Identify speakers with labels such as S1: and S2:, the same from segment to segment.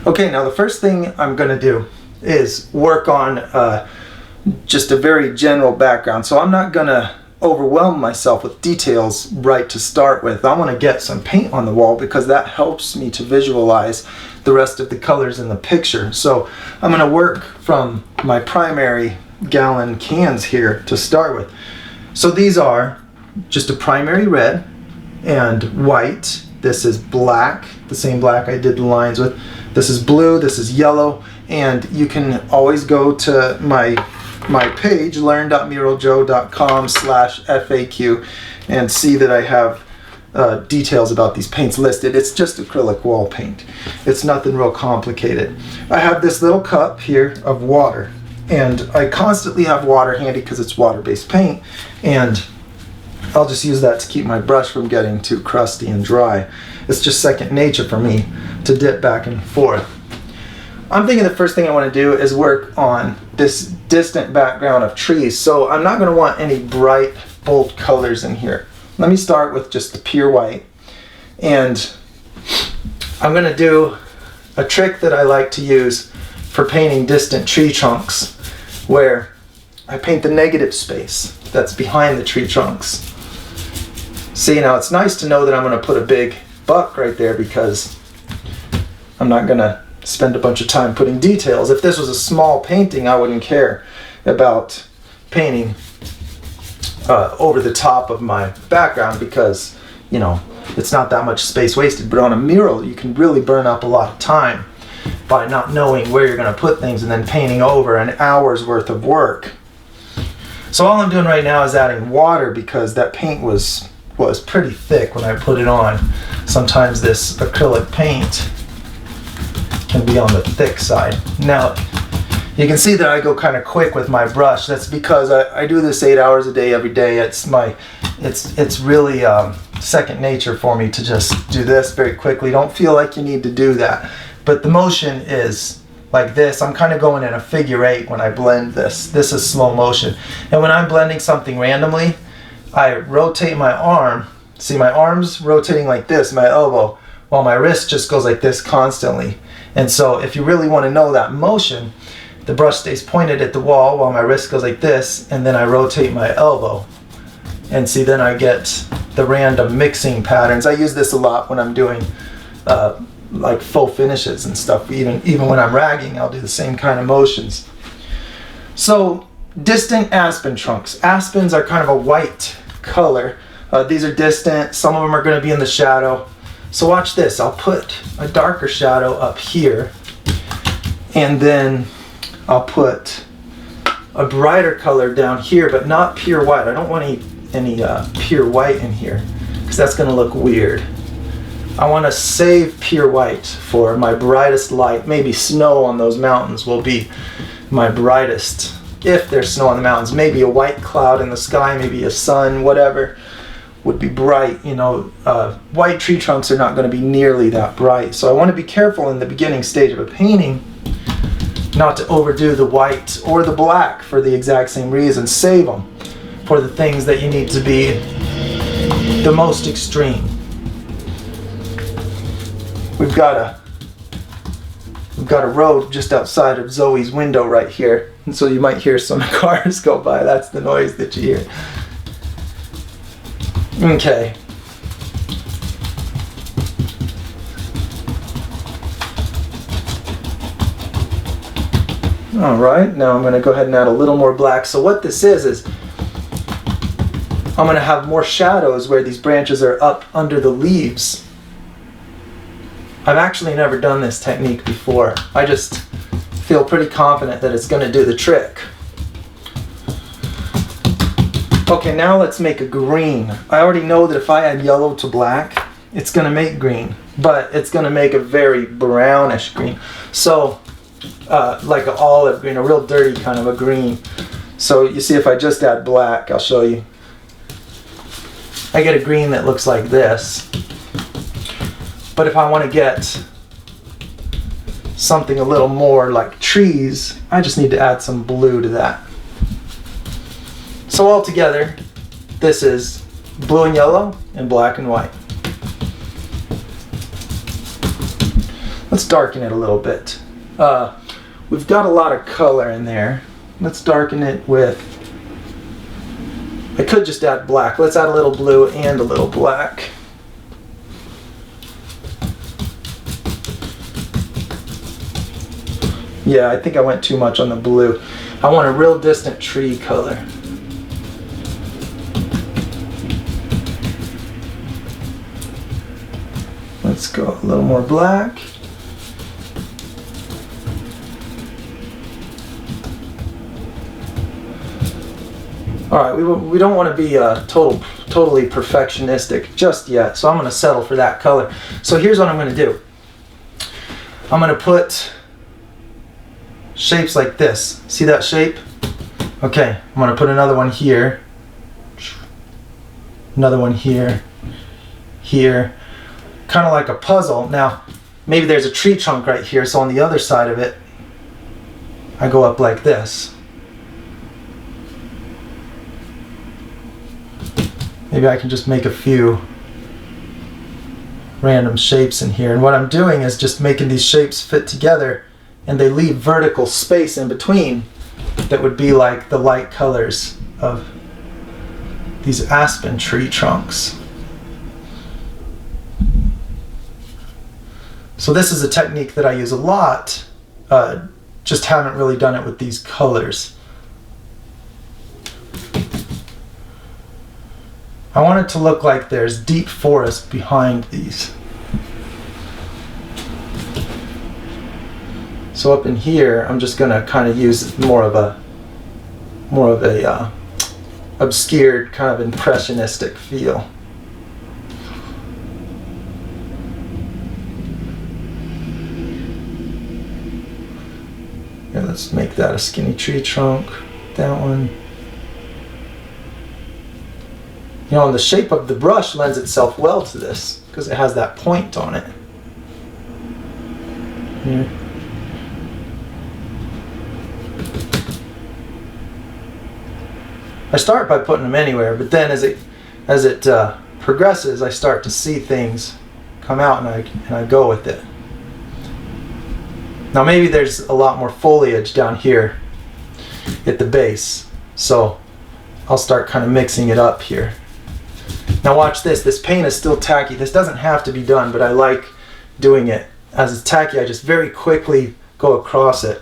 S1: Okay, now the first thing I'm going to do is work on just a very general background. So I'm not going to overwhelm myself with details right to start with. I want to get some paint on the wall because that helps me to visualize the rest of the colors in the picture. So I'm going to work from my primary gallon cans here to start with. So these are just a primary red and white. This is black, the same black I did the lines with. This is blue, this is yellow, and you can always go to my page, learn.muraljoe.com/FAQ, and see that I have details about these paints listed. It's just acrylic wall paint. It's nothing real complicated. I have this little cup here of water, and I constantly have water handy because it's water-based paint, and I'll just use that to keep my brush from getting too crusty and dry. It's just second nature for me to dip back and forth. I'm thinking the first thing I want to do is work on this distant background of trees. So I'm not going to want any bright, bold colors in here. Let me start with just the pure white. And I'm going to do a trick that I like to use for painting distant tree trunks, where I paint the negative space that's behind the tree trunks. See, now it's nice to know that I'm going to put a big buck right there because I'm not going to spend a bunch of time putting details. If this was a small painting, I wouldn't care about painting over the top of my background because, you know, it's not that much space wasted. But on a mural, you can really burn up a lot of time by not knowing where you're going to put things and then painting over an hour's worth of work. So all I'm doing right now is adding water because that paint was pretty thick when I put it on. Sometimes this acrylic paint can be on the thick side. Now you can see that I go kind of quick with my brush. That's because I do this 8 hours a day every day. It's really second nature for me to just do this very quickly. Don't feel like you need to do that, but the motion is like this. I'm kind of going in a figure 8 when I blend this. This is slow motion, and when I'm blending something randomly, I rotate my arm. See, my arm's rotating like this, my elbow, while my wrist just goes like this constantly. And so if you really want to know that motion, the brush stays pointed at the wall while my wrist goes like this, and then I rotate my elbow. And see, then I get the random mixing patterns. I use this a lot when I'm doing like faux finishes and stuff. Even when I'm ragging, I'll do the same kind of motions. So distant aspen trunks. Aspens are kind of a white color. These are distant. Some of them are going to be in the shadow. So watch this. I'll put a darker shadow up here, and then I'll put a brighter color down here, but not pure white. I don't want any pure white in here because that's going to look weird. I want to save pure white for my brightest light. Maybe snow on those mountains will be my brightest. If there's snow on the mountains, maybe a white cloud in the sky, maybe a sun, whatever would be bright. You know, white tree trunks are not going to be nearly that bright. So I want to be careful in the beginning stage of a painting not to overdo the white or the black for the exact same reason. Save them for the things that you need to be the most extreme. We've got a road just outside of Zoe's window right here, and so you might hear some cars go by. That's the noise that you hear. Okay. All right, now I'm going to go ahead and add a little more black. So what this is I'm going to have more shadows where these branches are up under the leaves. I've actually never done this technique before. I just feel pretty confident that it's going to do the trick. Okay, now let's make a green. I already know that if I add yellow to black, it's going to make green, but it's going to make a very brownish green. So, like an olive green, a real dirty kind of a green. So you see, if I just add black, I'll show you. I get a green that looks like this. But if I want to get something a little more like trees, I just need to add some blue to that. So all together, this is blue and yellow and black and white. Let's darken it a little bit. We've got a lot of color in there. Let's darken it with, I could just add black. Let's add a little blue and a little black. Yeah, I think I went too much on the blue. I want a real distant tree color. Let's go a little more black. All right, we don't want to be totally perfectionistic just yet, so I'm going to settle for that color. So here's what I'm going to do. I'm going to put shapes like this. See that shape? Okay, I'm going to put another one here. Another one here. Here. Kind of like a puzzle. Now, maybe there's a tree trunk right here, so on the other side of it, I go up like this. Maybe I can just make a few random shapes in here. And what I'm doing is just making these shapes fit together, and they leave vertical space in between that would be like the light colors of these aspen tree trunks. So this is a technique that I use a lot, just haven't really done it with these colors. I want it to look like there's deep forest behind these. So up in here, I'm just going to kind of use more of a obscured, kind of impressionistic feel. Here, let's make that a skinny tree trunk. That one. You know, and the shape of the brush lends itself well to this because it has that point on it. Here. I start by putting them anywhere, but then as it progresses, I start to see things come out, and I go with it. Now maybe there's a lot more foliage down here at the base, so I'll start kind of mixing it up here. Now watch this. This paint is still tacky. This doesn't have to be done, but I like doing it. As it's tacky, I just very quickly go across it.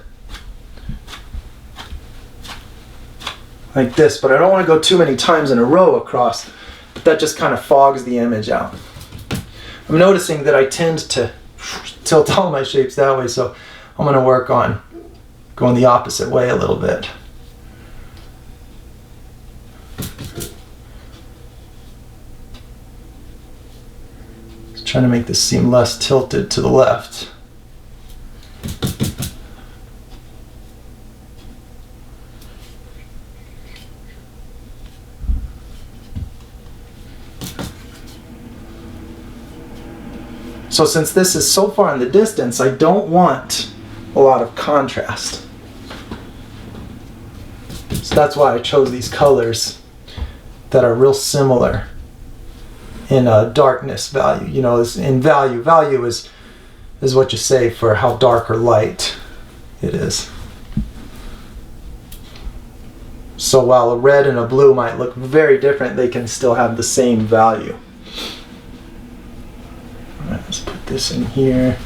S1: Like this, but I don't want to go too many times in a row across, but that just kind of fogs the image out. I'm noticing that I tend to tilt all my shapes that way, so I'm going to work on going the opposite way a little bit. Just trying to make this seem less tilted to the left. So since this is so far in the distance, I don't want a lot of contrast. So that's why I chose these colors that are real similar in darkness value. You know, in value. Value is what you say for how dark or light it is. So while a red and a blue might look very different, they can still have the same value. Alright, let's put this in here.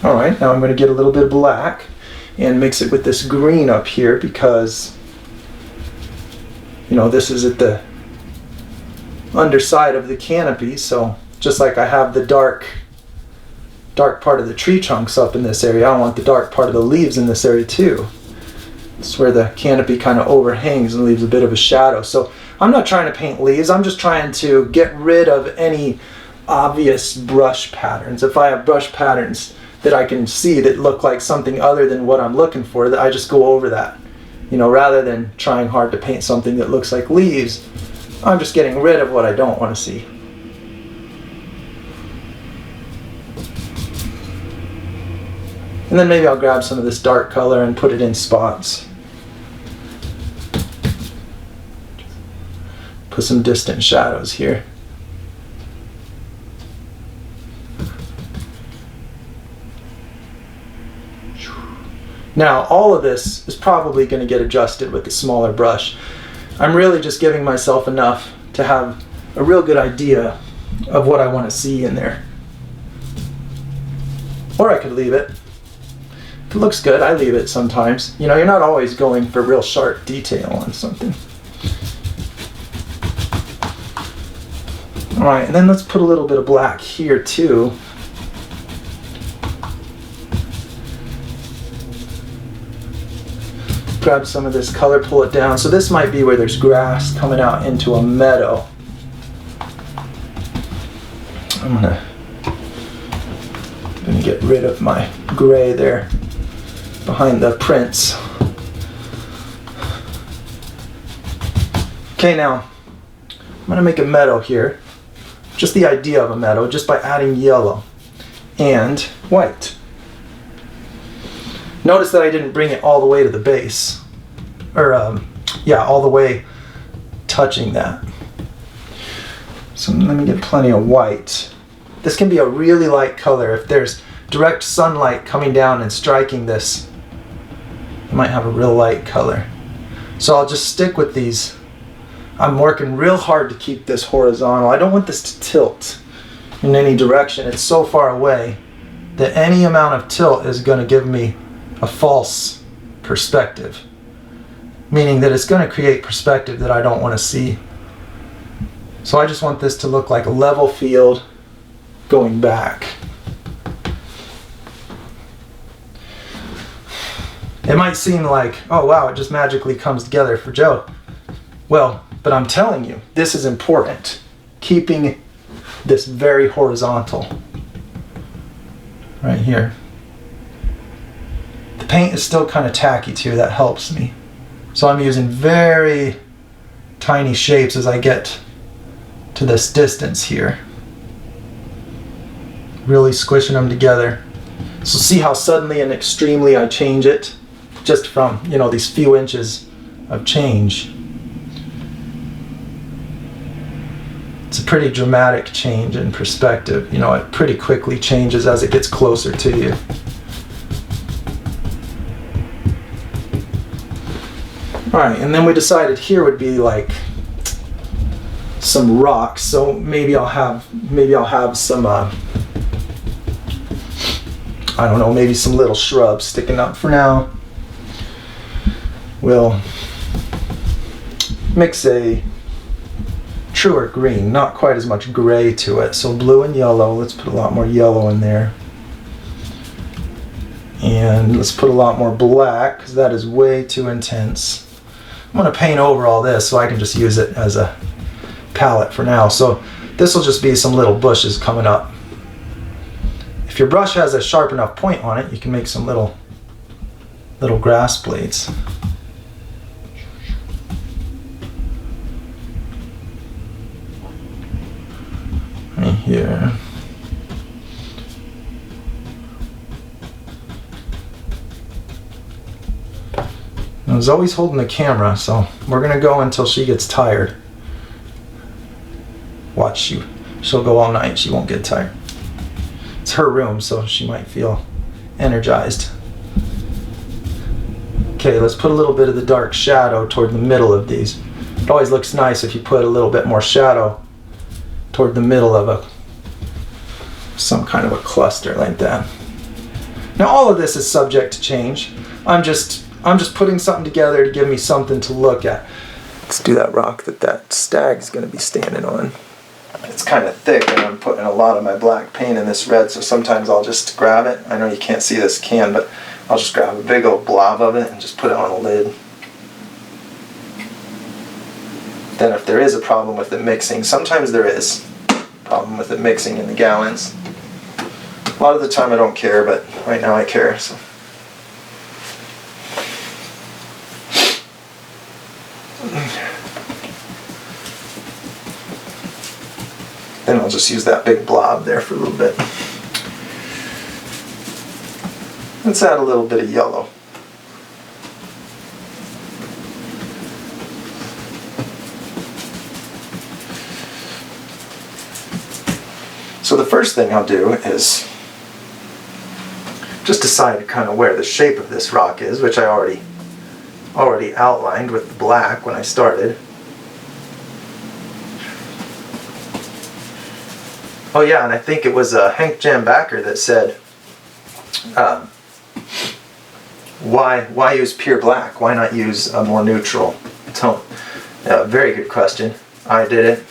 S1: Alright, now I'm going to get a little bit of black and mix it with this green up here because, you know, this is at the underside of the canopy, so just like I have the dark part of the tree trunks up in this area, I want the dark part of the leaves in this area too. It's where the canopy kind of overhangs and leaves a bit of a shadow. So I'm not trying to paint leaves, I'm just trying to get rid of any obvious brush patterns. If I have brush patterns that I can see that look like something other than what I'm looking for, that I just go over that You know, rather than trying hard to paint something that looks like leaves, I'm just getting rid of what I don't want to see. And then maybe I'll grab some of this dark color and put it in spots. Put some distant shadows here. Now, all of this is probably going to get adjusted with the smaller brush. I'm really just giving myself enough to have a real good idea of what I want to see in there. Or I could leave it. If it looks good, I leave it sometimes. You know, you're not always going for real sharp detail on something. All right, and then let's put a little bit of black here too. Grab some of this color, pull it down. So this might be where there's grass coming out into a meadow. I'm gonna get rid of my gray there behind the prints. Okay, now I'm gonna make a meadow here. Just the idea of a meadow, just by adding yellow and white. Notice that I didn't bring it all the way to the base, or yeah, all the way touching that. So let me get plenty of white. This can be a really light color. If there's direct sunlight coming down and striking this, it might have a real light color. So I'll just stick with these. I'm working real hard to keep this horizontal. I don't want this to tilt in any direction. It's so far away that any amount of tilt is going to give me a false perspective, meaning that it's going to create perspective that I don't want to see. So I just want this to look like a level field going back. It might seem like, oh wow, it just magically comes together for Joe. Well, but I'm telling you, this is important. Keeping this very horizontal. Right here. The paint is still kind of tacky too, that helps me. So I'm using very tiny shapes as I get to this distance here. Really squishing them together. So see how suddenly and extremely I change it? Just from, you know, these few inches of change. It's a pretty dramatic change in perspective. You know, it pretty quickly changes as it gets closer to you. Alright, and then we decided here would be like some rocks. So maybe I'll have some I don't know, maybe some little shrubs sticking up for now. We'll mix a truer green, not quite as much gray to it. So blue and yellow, let's put a lot more yellow in there. And let's put a lot more black, because that is way too intense. I'm going to paint over all this so I can just use it as a palette for now. So this will just be some little bushes coming up. If your brush has a sharp enough point on it, you can make some little grass blades. Right here. I was always holding the camera, so we're gonna go until she gets tired. Watch, she'll go all night, she won't get tired. It's her room, so she might feel energized. Okay, let's put a little bit of the dark shadow toward the middle of these. It always looks nice if you put a little bit more shadow toward the middle of some kind of a cluster like that. Now all of this is subject to change. I'm just putting something together to give me something to look at. Let's do that rock that stag's going to be standing on. It's kind of thick and I'm putting a lot of my black paint in this red, so sometimes I'll just grab it. I know you can't see this can, but I'll just grab a big old blob of it and just put it on a lid. Then if there is a problem with it mixing, sometimes there is a problem with it mixing in the gallons. A lot of the time I don't care, but right now I care. So. Then I'll just use that big blob there for a little bit. Let's add a little bit of yellow. So the first thing I'll do is just decide kind of where the shape of this rock is, which I already outlined with the black when I started. Oh yeah, and I think it was Hank Jambacker that said, why use pure black? Why not use a more neutral tone? Very good question. I did it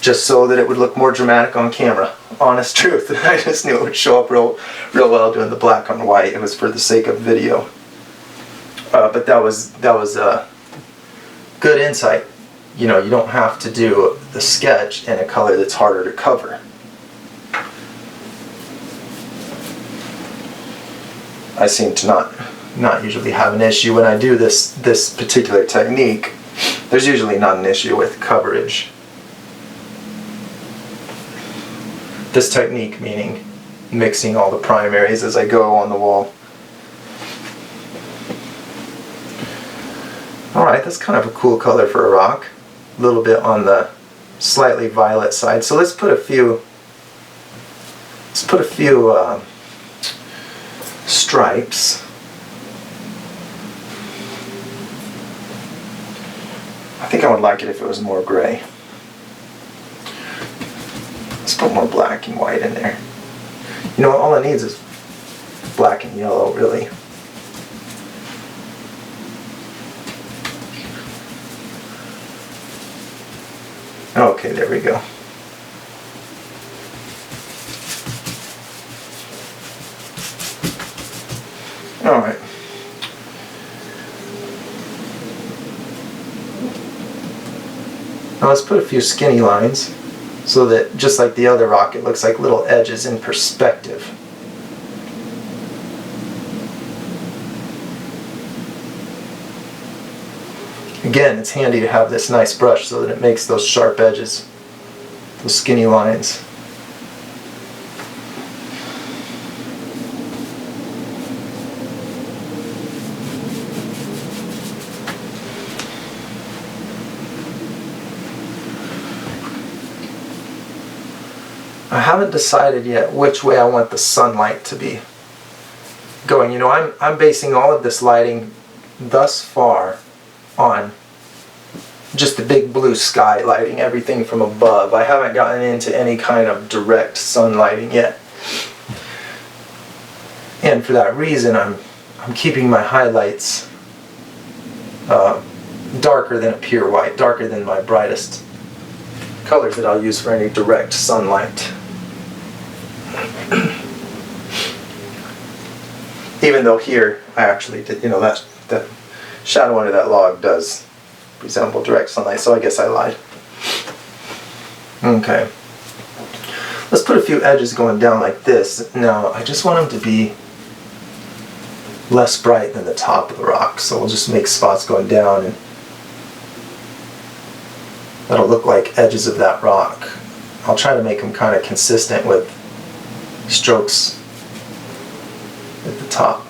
S1: just so that it would look more dramatic on camera. Honest truth. I just knew it would show up real well doing the black on white. It was for the sake of video. But that was a good insight. You know, you don't have to do the sketch in a color that's harder to cover. I seem to not usually have an issue when I do this particular technique. There's usually not an issue with coverage. This technique meaning mixing all the primaries as I go on the wall. Alright, that's kind of a cool color for a rock. A little bit on the slightly violet side. So let's put a few stripes. I think I would like it if it was more gray. Let's put more black and white in there. You know, all it needs is black and yellow, really. Okay, there we go. All right. Now let's put a few skinny lines so that, just like the other rock, it looks like little edges in perspective. Again, it's handy to have this nice brush so that it makes those sharp edges, those skinny lines. I haven't decided yet which way I want the sunlight to be going. You know, I'm basing all of this lighting thus far on just the big blue sky lighting, everything from above. I haven't gotten into any kind of direct sun lighting yet. And for that reason, I'm keeping my highlights darker than a pure white, darker than my brightest colors that I'll use for any direct sunlight. Even though here I actually did, you know, that shadow under that log does resemble direct sunlight, so I guess I lied. Okay. Let's put a few edges going down like this. Now, I just want them to be less bright than the top of the rock, so we'll just make spots going down, and that'll look like edges of that rock. I'll try to make them kind of consistent with strokes at the top.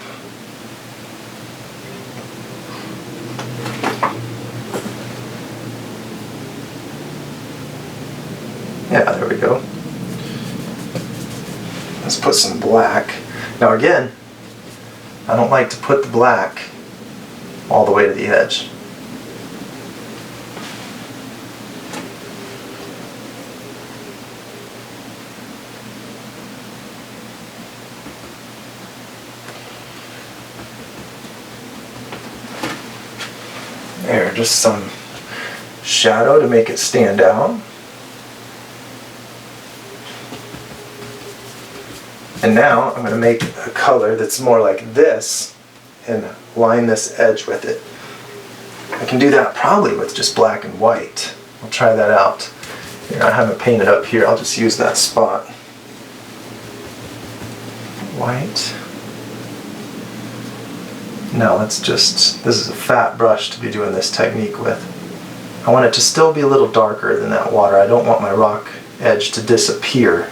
S1: Yeah, there we go. Let's put some black. Now again, I don't like to put the black all the way to the edge. There, just some shadow to make it stand out. And now I'm going to make a color that's more like this and line this edge with it. I can do that probably with just black and white. I'll try that out. Here, I haven't painted up here. I'll just use that spot. White. Now let's just, this is a fat brush to be doing this technique with. I want it to still be a little darker than that water. I don't want my rock edge to disappear.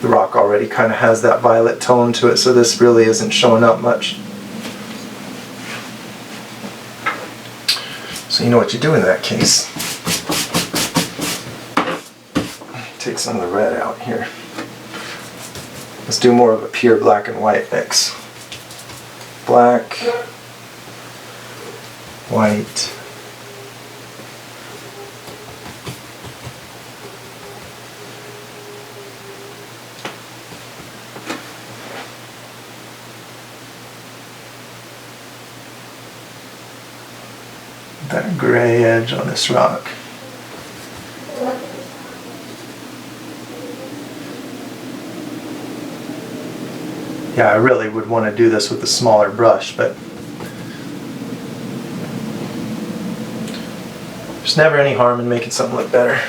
S1: The rock already kind of has that violet tone to it, so this really isn't showing up much. So you know what you do in that case. Take some of the red out here. Let's do more of a pure black and white mix. Black, white, that gray edge on this rock. Yeah, I really would want to do this with a smaller brush, but there's never any harm in making something look better.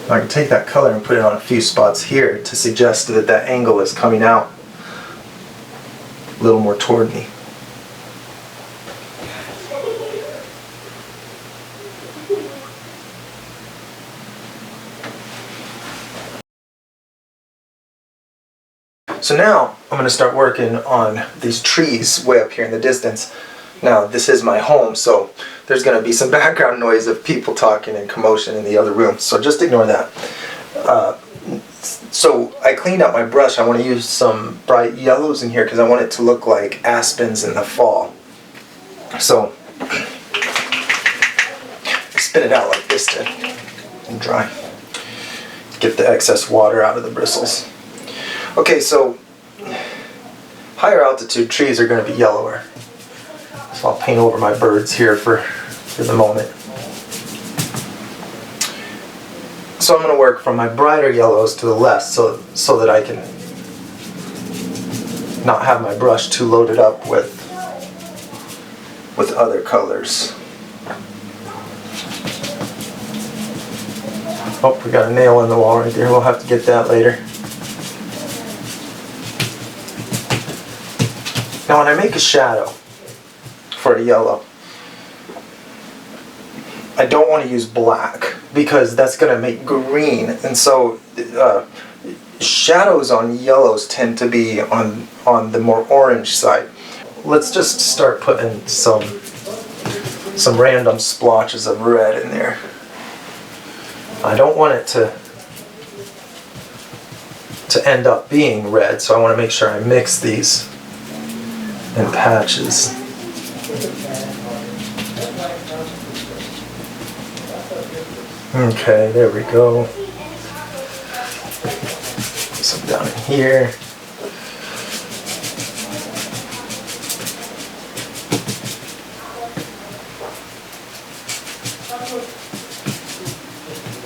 S1: I can take that color and put it on a few spots here to suggest that that angle is coming out a little more toward me. So now I'm going to start working on these trees way up here in the distance. Now this is my home, so there's going to be some background noise of people talking and commotion in the other room, so just ignore that. So I cleaned out my brush. I want to use some bright yellows in here because I want it to look like aspens in the fall. So spin it out like this to dry. Get the excess water out of the bristles. Okay, so higher altitude trees are going to be yellower. So I'll paint over my birds here for the moment. So I'm going to work from my brighter yellows to the left so that I can not have my brush too loaded up with other colors. Oh, we got a nail in the wall right there. We'll have to get that later. Now when I make a shadow for a yellow, I don't want to use black because that's going to make green, and so shadows on yellows tend to be on the more orange side. Let's just start putting some random splotches of red in there. I don't want it to end up being red, so I want to make sure I mix these in patches. Okay, there we go. Some down in here.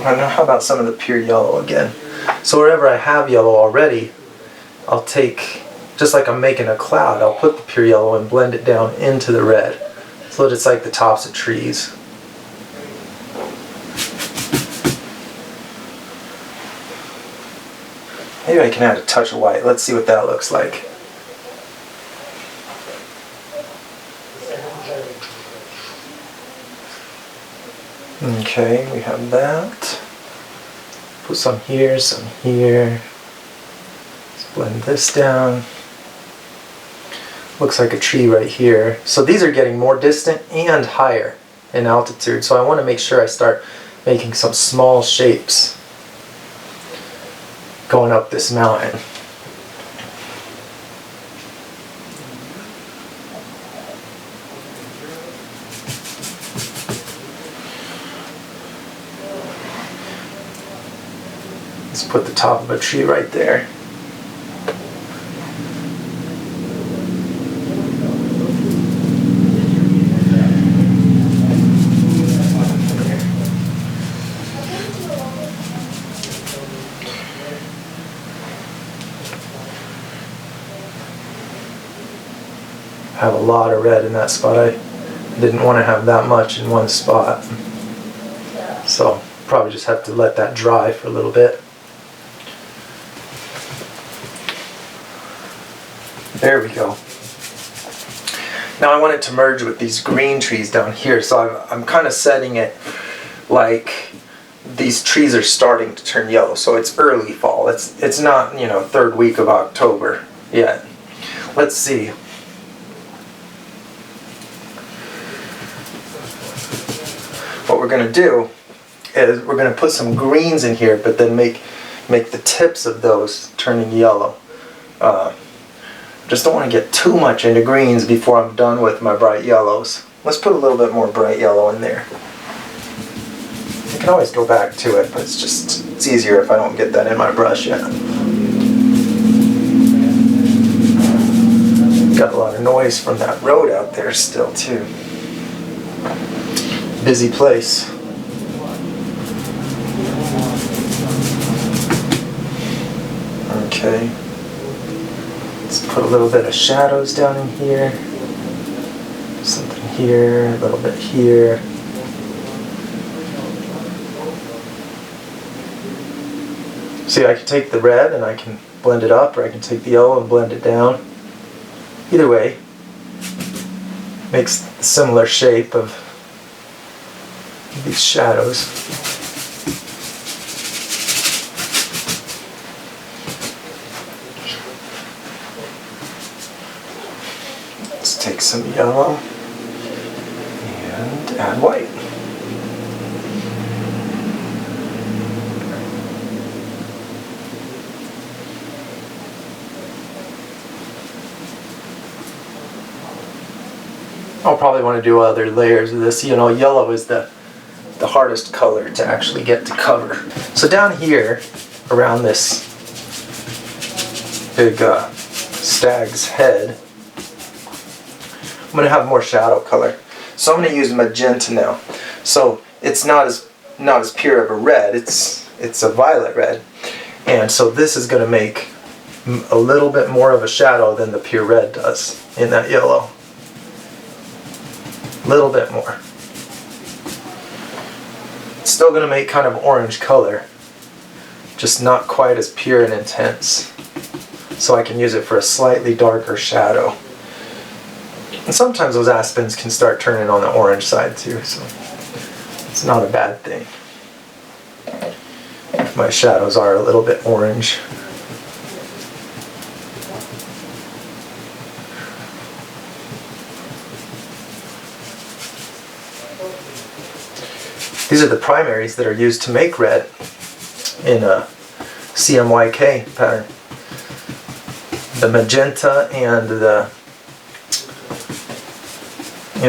S1: And now how about some of the pure yellow again? So wherever I have yellow already, I'll take, just like I'm making a cloud, I'll put the pure yellow and blend it down into the red so that it's like the tops of trees. Maybe I can add a touch of white. Let's see what that looks like. Okay, we have that. Put some here, some here. Let's blend this down. Looks like a tree right here. So these are getting more distant and higher in altitude. So I want to make sure I start making some small shapes going up this mountain. Let's put the top of a tree right there. I have a lot of red in that spot. I didn't want to have that much in one spot. So probably just have to let that dry for a little bit. There we go. Now I want it to merge with these green trees down here, so I'm kind of setting it like these trees are starting to turn yellow, so it's early fall. It's not, you know, third week of October yet. Let's see. What we're going to do is we're going to put some greens in here, but then make the tips of those turning yellow. Just don't want to get too much into greens before I'm done with my bright yellows. Let's put a little bit more bright yellow in there. I can always go back to it, but it's easier if I don't get that in my brush yet. Got a lot of noise from that road out there still too. Busy place. Okay. Let's put a little bit of shadows down in here. Something here, a little bit here. See, I can take the red and I can blend it up, or I can take the yellow and blend it down. Either way, makes a similar shape of these shadows. Let's take some yellow and add white. I'll probably want to do other layers of this. You know, yellow is the hardest color to actually get to cover. So down here, around this big stag's head, I'm going to have more shadow color. So I'm going to use magenta now. So it's not as pure of a red. It's a violet red, and so this is going to make a little bit more of a shadow than the pure red does in that yellow. A little bit more. It's still going to make kind of orange color, just not quite as pure and intense. So I can use it for a slightly darker shadow. And sometimes those aspens can start turning on the orange side too, so it's not a bad thing. My shadows are a little bit orange. These are the primaries that are used to make red in a CMYK pattern. The magenta and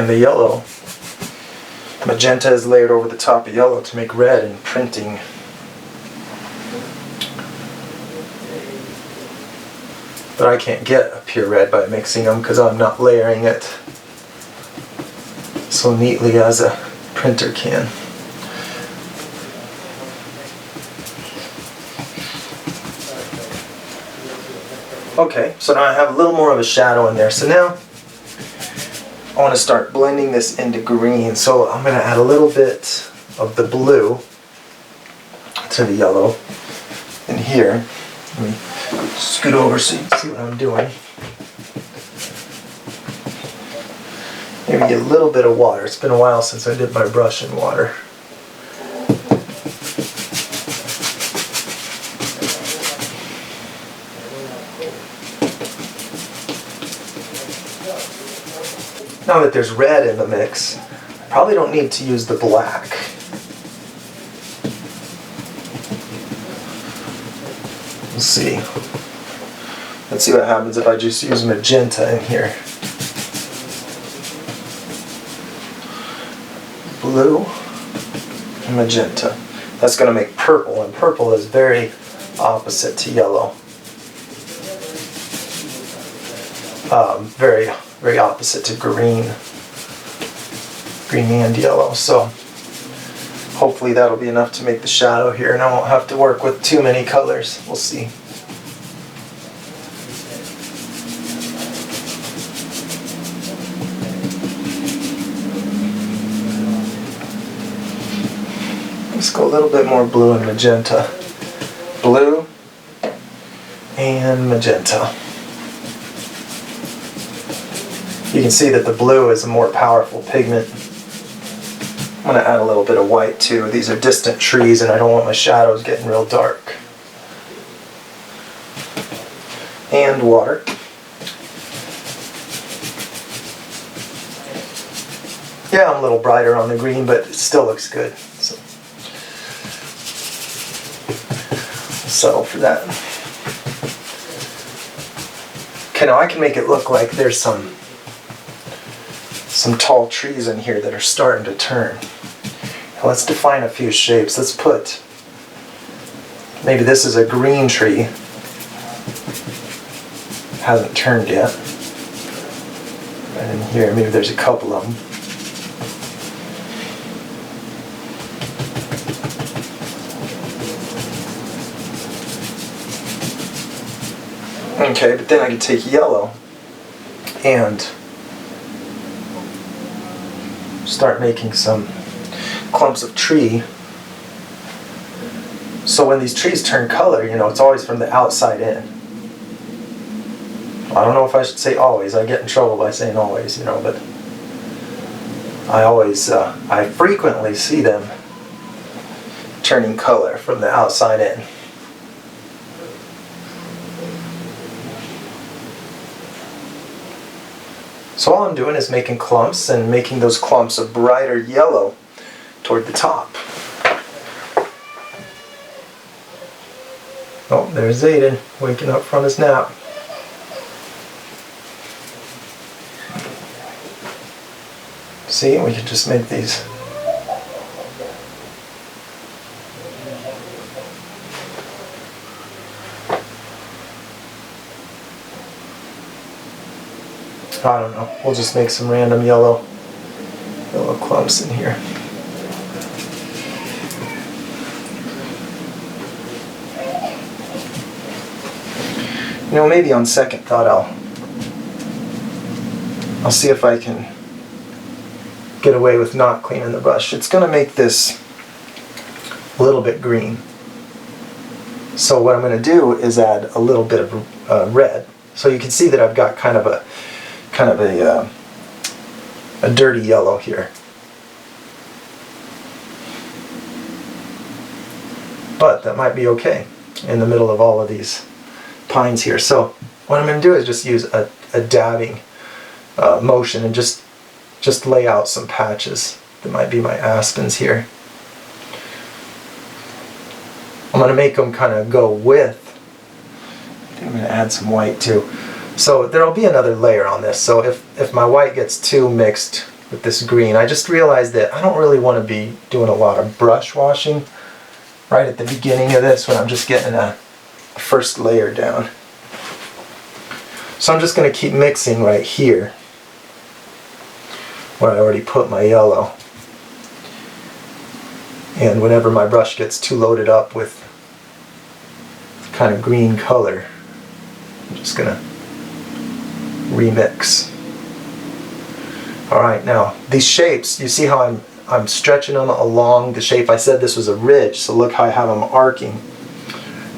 S1: the yellow. Magenta is layered over the top of yellow to make red in printing. But I can't get a pure red by mixing them because I'm not layering it so neatly as a printer can. Okay, so now I have a little more of a shadow in there. So now I want to start blending this into green. So I'm going to add a little bit of the blue to the yellow in here. Let me scoot over so you can see what I'm doing. Maybe a little bit of water. It's been a while since I did my brush in water. Now that there's red in the mix, I probably don't need to use the black. Let's see. Let's see what happens if I just use magenta in here. Blue and magenta. That's going to make purple, and purple is very opposite to yellow. Very opposite to green and yellow. So hopefully that'll be enough to make the shadow here, and I won't have to work with too many colors. We'll see. Let's go a little bit more blue and magenta. Blue and magenta. You can see that the blue is a more powerful pigment. I'm going to add a little bit of white too. These are distant trees and I don't want my shadows getting real dark. And water. Yeah, I'm a little brighter on the green, but it still looks good. So settle for that. Okay, now I can make it look like there's some tall trees in here that are starting to turn. Now let's define a few shapes. Let's put, maybe this is a green tree. Hasn't turned yet. Right in here, maybe there's a couple of them. Okay, but then I can take yellow and start making some clumps of tree. So when these trees turn color, you know, it's always from the outside in. I don't know if I should say always. I get in trouble by saying always, you know, but I frequently see them turning color from the outside in. So all I'm doing is making clumps and making those clumps a brighter yellow toward the top. Oh, there's Zayden waking up from his nap. See, we can just make these. I don't know, we'll just make some random yellow clumps in here. You know, maybe on second thought I'll see if I can get away with not cleaning the brush. It's going to make this a little bit green. So what I'm going to do is add a little bit of red. So you can see that I've got kind of a dirty yellow here. But that might be okay in the middle of all of these pines here. So what I'm going to do is just use a dabbing motion and just lay out some patches. That might be my aspens here. I'm going to make them kind of go with. I think I'm going to add some white too. So there'll be another layer on this. So if my white gets too mixed with this green, I just realized that I don't really want to be doing a lot of brush washing right at the beginning of this when I'm just getting a first layer down. So I'm just going to keep mixing right here where I already put my yellow. And whenever my brush gets too loaded up with kind of green color, I'm just going to remix. Alright, now these shapes, you see how I'm stretching them along the shape. I said this was a ridge, so look how I have them arcing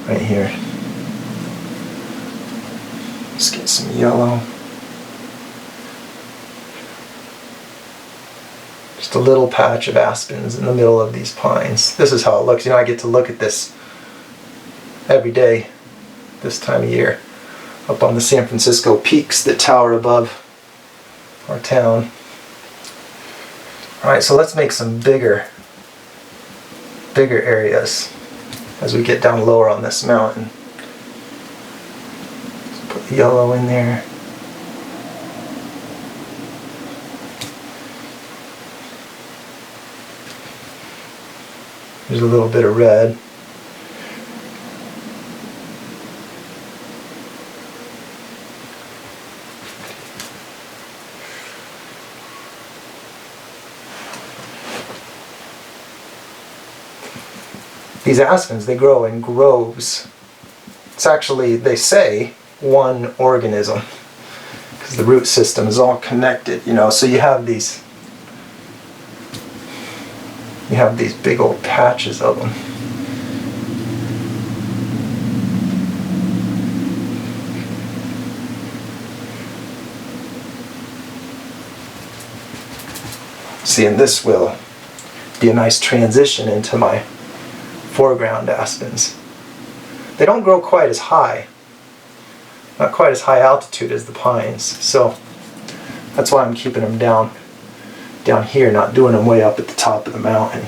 S1: right here. Let's get some yellow. Just a little patch of aspens in the middle of these pines. This is how it looks. You know, I get to look at this every day this time of year up on the San Francisco peaks that tower above our town. Alright, so let's make some bigger areas as we get down lower on this mountain. Let's put the yellow in there. There's a little bit of red. These aspens, they grow in groves. It's actually, they say, one organism because the root system is all connected, you know, so you have these you have these big old patches of them. See, and this will be a nice transition into my foreground aspens. They don't grow quite as high, not quite as high altitude as the pines, so that's why I'm keeping them down here, not doing them way up at the top of the mountain.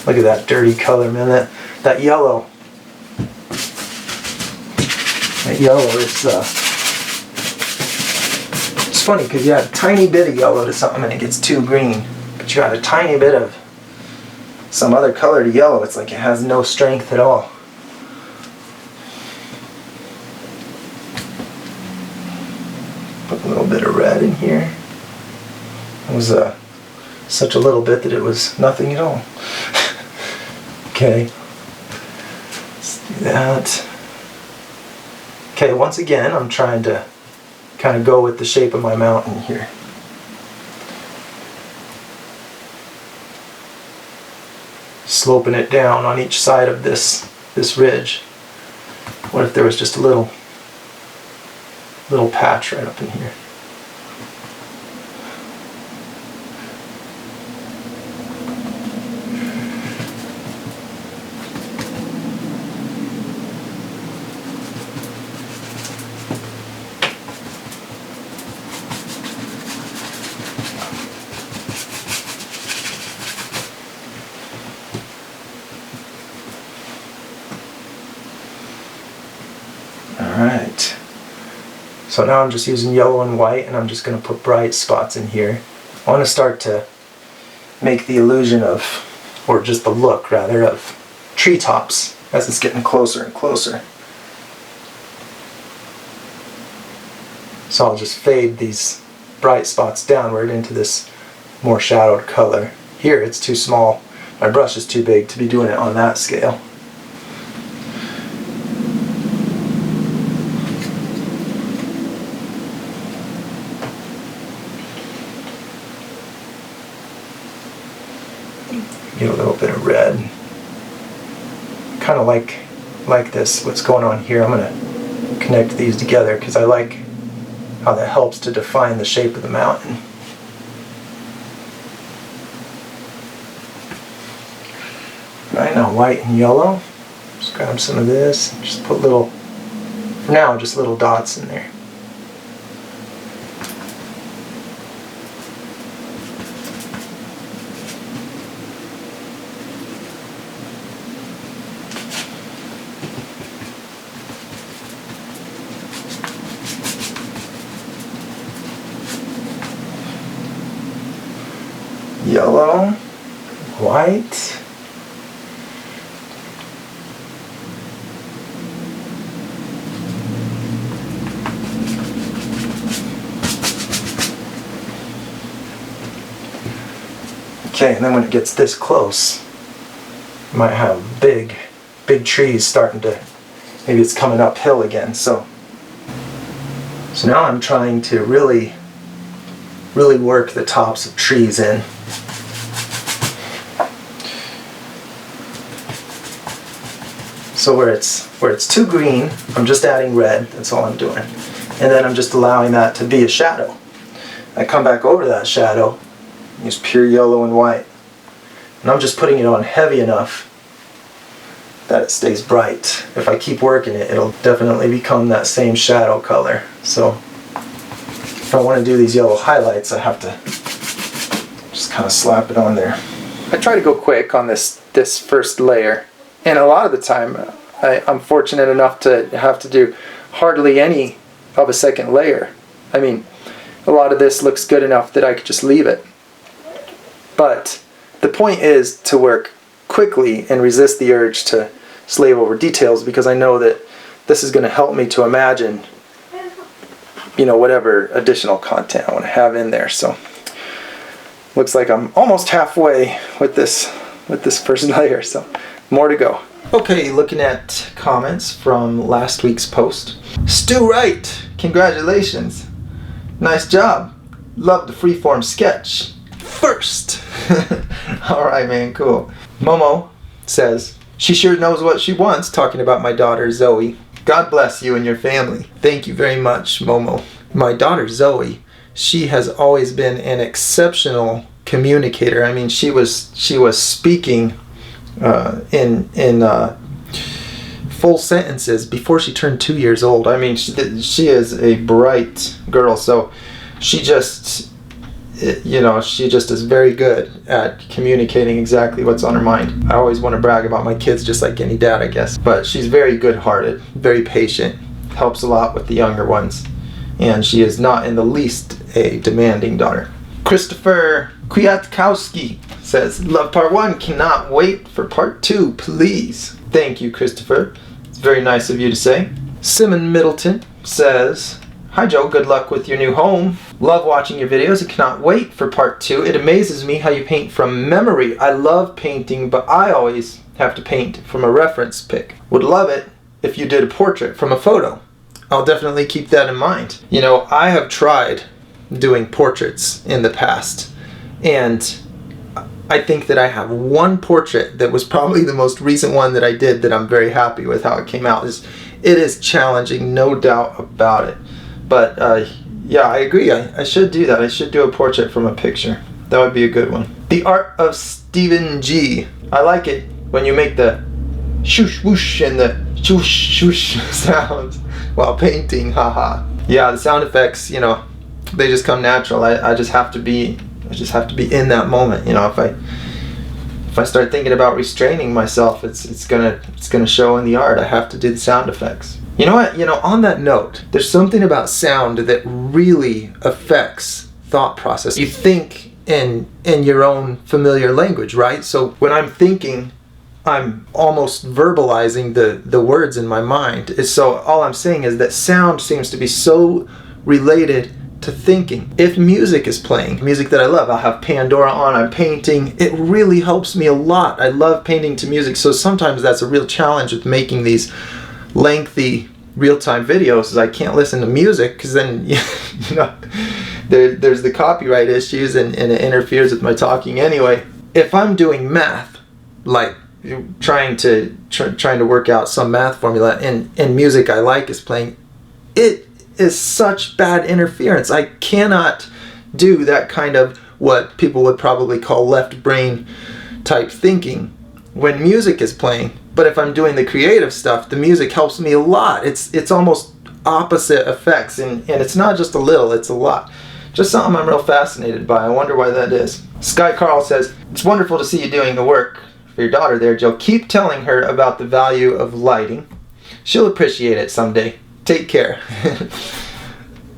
S1: Look at that dirty color, man. That yellow. That yellow is, it's funny because you add a tiny bit of yellow to something and it gets too green. But you add a tiny bit of some other color to yellow, it's like it has no strength at all. Put a little bit of red in here. It was such a little bit that it was nothing at all. Okay, let's do that. Okay, once again, I'm trying to kind of go with the shape of my mountain here. Sloping it down on each side of this ridge. What if there was just a little patch right up in here? Alright, so now I'm just using yellow and white, and I'm just going to put bright spots in here. I want to start to make the illusion of, or just the look rather, of treetops as it's getting closer and closer. So I'll just fade these bright spots downward into this more shadowed color. Here it's too small, my brush is too big to be doing it on that scale. Get a little bit of red. Kind of like this, what's going on here. I'm going to connect these together because I like how that helps to define the shape of the mountain. Right now, white and yellow. Just grab some of this and just put little, for now, just little dots in there. Yellow, white, okay, and then when it gets this close, you might have big trees starting to, maybe it's coming uphill again. So now I'm trying to really work the tops of trees in. So where it's too green, I'm just adding red, that's all I'm doing. And then I'm just allowing that to be a shadow. I come back over that shadow, use pure yellow and white. And I'm just putting it on heavy enough that it stays bright. If I keep working it, it'll definitely become that same shadow color. So if I want to do these yellow highlights, I have to just kind of slap it on there. I try to go quick on this first layer. And a lot of the time, I'm fortunate enough to have to do hardly any of a second layer. I mean, a lot of this looks good enough that I could just leave it. But the point is to work quickly and resist the urge to slave over details, because I know that this is going to help me to imagine, you know, whatever additional content I want to have in there. So looks like I'm almost halfway with this first layer, so more to go. Okay, looking at comments from last week's post. Stu Wright, congratulations. Nice job. Love the freeform sketch. First. Alright, man, cool. Momo says, she sure knows what she wants, talking about my daughter Zoe. God bless you and your family. Thank you very much, Momo. My daughter Zoe, she has always been an exceptional communicator. I mean, she was speaking in full sentences before she turned 2 years old. I mean, she is a bright girl, so she just, she just is very good at communicating exactly what's on her mind. I always want to brag about my kids, just like any dad, I guess. But she's very good-hearted, very patient, helps a lot with the younger ones, and she is not in the least a demanding daughter. Christopher Kwiatkowski says, love part 1, cannot wait for part 2, please. Thank you, Christopher. It's very nice of you to say. Simon Middleton says, hi Joe, good luck with your new home. Love watching your videos and cannot wait for part 2. It amazes me how you paint from memory. I love painting, but I always have to paint from a reference pic. Would love it if you did a portrait from a photo. I'll definitely keep that in mind. I have tried doing portraits in the past, and I think that I have one portrait that was probably the most recent one that I did that I'm very happy with how it came out. It is challenging, no doubt about it. But yeah, I agree. I should do that. I should do a portrait from a picture. That would be a good one. The Art of Stephen G. I like it when you make the shoosh whoosh and the shoosh shoosh sounds while painting. Haha. Yeah, the sound effects, they just come natural. I just have to be in that moment. If I start thinking about restraining myself, it's gonna show in the art. I have to do the sound effects. You know what? On that note, there's something about sound that really affects thought process. You think in your own familiar language, right? So when I'm thinking, I'm almost verbalizing the words in my mind. So all I'm saying is that sound seems to be so related to thinking. If music is playing, music that I love, I'll have Pandora on, I'm painting, it really helps me a lot. I love painting to music, so sometimes that's a real challenge with making these lengthy real-time videos, is I can't listen to music, because then there's the copyright issues and it interferes with my talking anyway. If I'm doing math, like trying to work out some math formula, and music I like is playing, it is such bad interference. I cannot do that kind of what people would probably call left brain type thinking when music is playing. But if I'm doing the creative stuff, the music helps me a lot. It's almost opposite effects, and it's not just a little, it's a lot. Just something I'm real fascinated by. I wonder why that is. Sky Carl says, it's wonderful to see you doing the work for your daughter there, Joe. Keep telling her about the value of lighting. She'll appreciate it someday. Take care.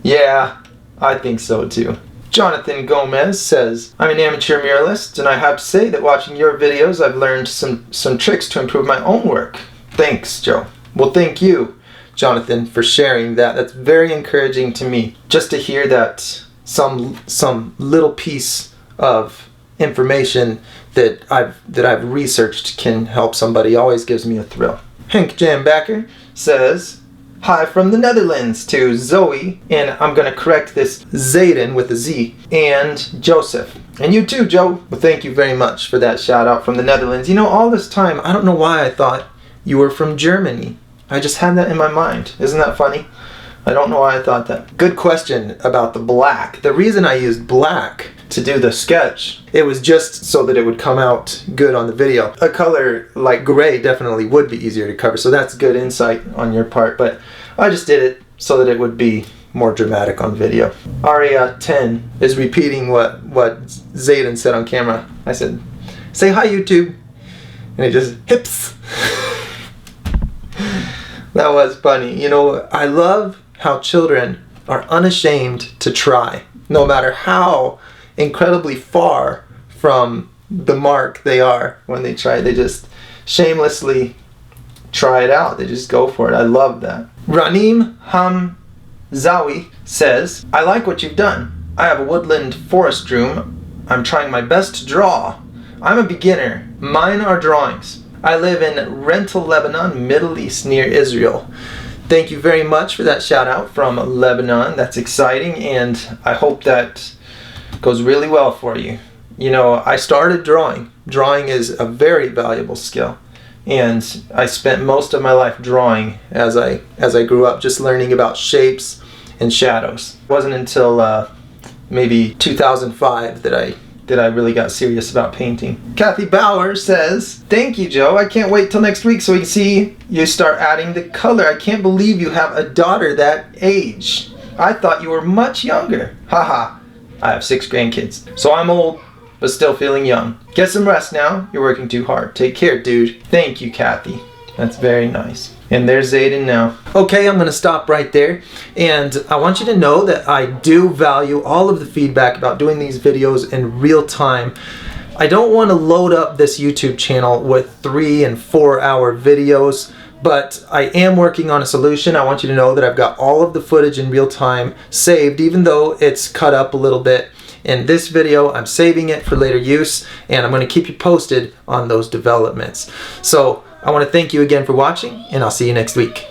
S1: Yeah, I think so too. Jonathan Gomez says, I'm an amateur muralist, and I have to say that watching your videos, I've learned some tricks to improve my own work. Thanks, Joe. Well, thank you, Jonathan, for sharing that. That's very encouraging to me. Just to hear that some little piece of information that I've researched can help somebody always gives me a thrill. Henk Jambacker says, hi from the Netherlands to Zoe, and I'm going to correct this, Zayden with a Z, and Joseph. And you too, Joe. Well, thank you very much for that shout out from the Netherlands. All this time, I don't know why I thought you were from Germany. I just had that in my mind. Isn't that funny? I don't know why I thought that. Good question about the black. The reason I used black to do the sketch, it was just so that it would come out good on the video. A color like gray definitely would be easier to cover, so that's good insight on your part, but I just did it so that it would be more dramatic on video. Aria 10 is repeating what Zayden said on camera. I said, say hi YouTube, and he just hips. That was funny. I love how children are unashamed to try, no matter how incredibly far from the mark they are when they try. They just shamelessly try it out. They just go for it. I love that. Ranim Hamzawi says, I like what you've done. I have a woodland forest room. I'm trying my best to draw. I'm a beginner. Mine are drawings. I live in Rental, Lebanon, Middle East, near Israel. thank you very much for that shout out from Lebanon. That's exciting, and I hope that goes really well for you. You know, I started drawing. Drawing is a very valuable skill, and I spent most of my life drawing as I grew up, just learning about shapes and shadows. It wasn't until maybe 2005 that I really got serious about painting. Kathy Bauer says, "Thank you, Joe. I can't wait till next week so we can see you start adding the color. I can't believe you have a daughter that age. I thought you were much younger. Haha. I have 6 grandkids. So I'm old, but still feeling young. Get some rest now. You're working too hard. Take care, dude." Thank you, Kathy. That's very nice. And there's Zayden now. Okay, I'm going to stop right there. And I want you to know that I do value all of the feedback about doing these videos in real time. I don't want to load up this YouTube channel with 3 and 4 hour videos, but I am working on a solution. I want you to know that I've got all of the footage in real time saved, even though it's cut up a little bit. In this video, I'm saving it for later use, and I'm going to keep you posted on those developments. So I want to thank you again for watching, and I'll see you next week.